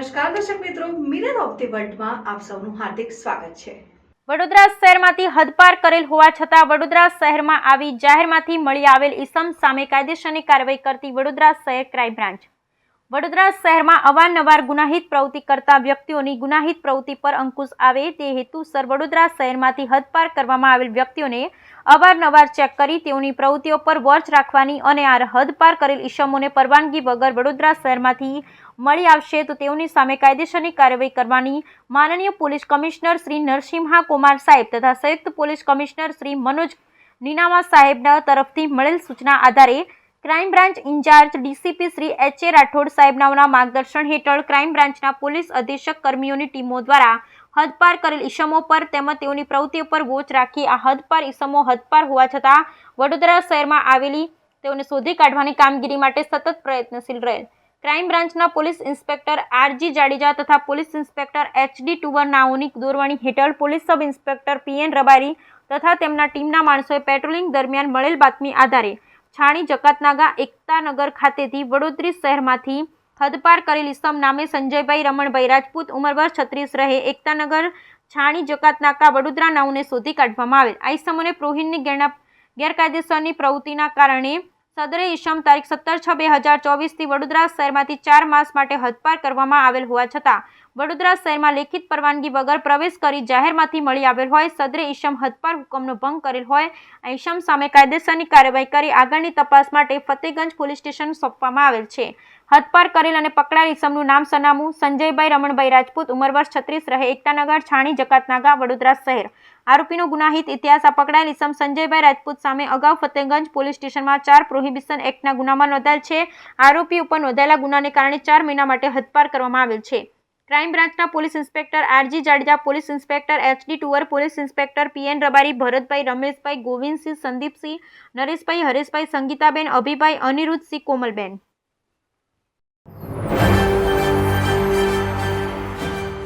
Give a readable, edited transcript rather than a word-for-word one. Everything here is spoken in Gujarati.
નમસ્કાર દર્શક મિત્રો, મિરર ઓફ ધી વર્લ્ડમાં આપ સૌનું હાર્દિક સ્વાગત છે। વડોદરા શહેરમાંથી હદપાર કરેલ હોવા છતાં વડોદરા શહેરમાં આવી જાહેરમાંથી મળી આવેલ ઈસમ સામે કાયદેસરની કાર્યવાહી કરતી વડોદરા શહેર ક્રાઇમ બ્રાન્ચ। વડોદરા શહેરમાં અવારનવાર ગુનાહિત પ્રવૃત્તિ કરતા વ્યક્તિઓની ગુનાહિત પ્રવૃત્તિ પર અંકુશ આવે તે હેતુસર વડોદરા શહેરમાંથી હદપાર કરવામાં આવેલ વ્યક્તિઓને અવારનવાર ચેક કરી તેઓની પ્રવૃત્તિઓ પર વોચ રાખવાની અને આ હદપાર કરેલ ઈસમોને પરવાનગી વગર વડોદરા શહેરમાંથી મળી આવશે તો તેઓની સામે કાયદેસરની કાર્યવાહી કરવાની માનનીય પોલીસ કમિશનર શ્રી નરસિંહા કુમાર સાહેબ તથા સંયુક્ત પોલીસ કમિશનર શ્રી મનોજ નીનામા સાહેબના તરફથી મળેલ સૂચના આધારે crime branch in-charge DCP Shri H A. Rathod સાહેબના માર્ગદર્શન હેઠળ ક્રાઇમ બ્રાન્ચના પોલીસ અધિક્ષક કર્મીઓની ટીમો દ્વારા હદપાર કરેલ ઈસમો પર તેમજ તેઓની પ્રવૃત્તિઓ પર વોચ રાખી આ હદપાર ઈસમો હદપાર હોવા છતાં વડોદરા શહેરમાં આવેલી તેઓને શોધી કાઢવાની કામગીરી માટે સતત પ્રયત્નશીલ રહેલ ક્રાઇમ બ્રાન્ચના પોલીસ ઇન્સ્પેક્ટર આર.જી. જાડેજા તથા પોલીસ ઇન્સ્પેક્ટર એચ.ડી. ટુવર નાઓની દોરવણી હેઠળ police sub inspector P N. Rabari તથા તેમના ટીમના માણસોએ પેટ્રોલિંગ દરમિયાન મળેલ બાતમી આધારે છાણી જકાતનાગા એકતાનગર ખાતેથી વડોદરી શહેરમાંથી હદપાર કરેલ ઈસમ નામે સંજયભાઈ રમણભાઈ રાજપૂત ઉંમર વર્ષ 36 રહે એકતાનગર છાણી જકાતનાકા વડોદરા નાઓને શોધી કાઢવામાં આવેલ આ ઈસમોને પ્રોહિતની ગેરકાયદેસરની પ્રવૃત્તિના કારણે સદરે ઈસમ તારીખ 17/6/2024 વડોદરા શહેરમાંથી 4 માસ માટે હદપાર કરવામાં આવેલ હોવા છતાં વડોદરા શહેરમાં લેખિત પરવાનગી વગર પ્રવેશ કરી જાહેરમાંથી મળી આવેલ હોય સદરે ઈસમ હદપાર હુકમનો ભંગ કરેલ હોય આ ઈસમ સામે કાયદેસરની કાર્યવાહી કરી આગળની તપાસ માટે ફતેગંજ પોલીસ સ્ટેશન સોંપવામાં આવેલ છે। હદપાર કરેલ અને પકડાયેલ ઈસમનું નામ સરનામું સંજયભાઈ રમણભાઈ રાજપૂત ઉંમર વર્ષ 36 રહે એકતાનગર છાણી જકાતનાગા વડોદરા શહેર। આરોપીનો ગુનાહિત ઇતિહાસ આ પકડાયેલ ઈસમ સંજયભાઈ રાજપૂત સામે અગાઉ ફતેગંજ પોલીસ સ્ટેશનમાં 4 પ્રોહિબિશન એક્ટના ગુનામાં નોંધાયેલ છે। આરોપી ઉપર નોંધાયેલા ગુનાને કારણે 4 મહિના માટે હદપાર કરવામાં આવેલ છે। ક્રાઇમ બ્રાન્ચના police inspector R G. Jadeja, police inspector H D. Tuvar, police inspector P N. Rabari, Bharatbhai, Rameshbhai, Govindsinh, Sandipsinh, Nareshbhai, Hareshbhai, Sangitaben, Abhibhai, Anirudhsinh, Komalben.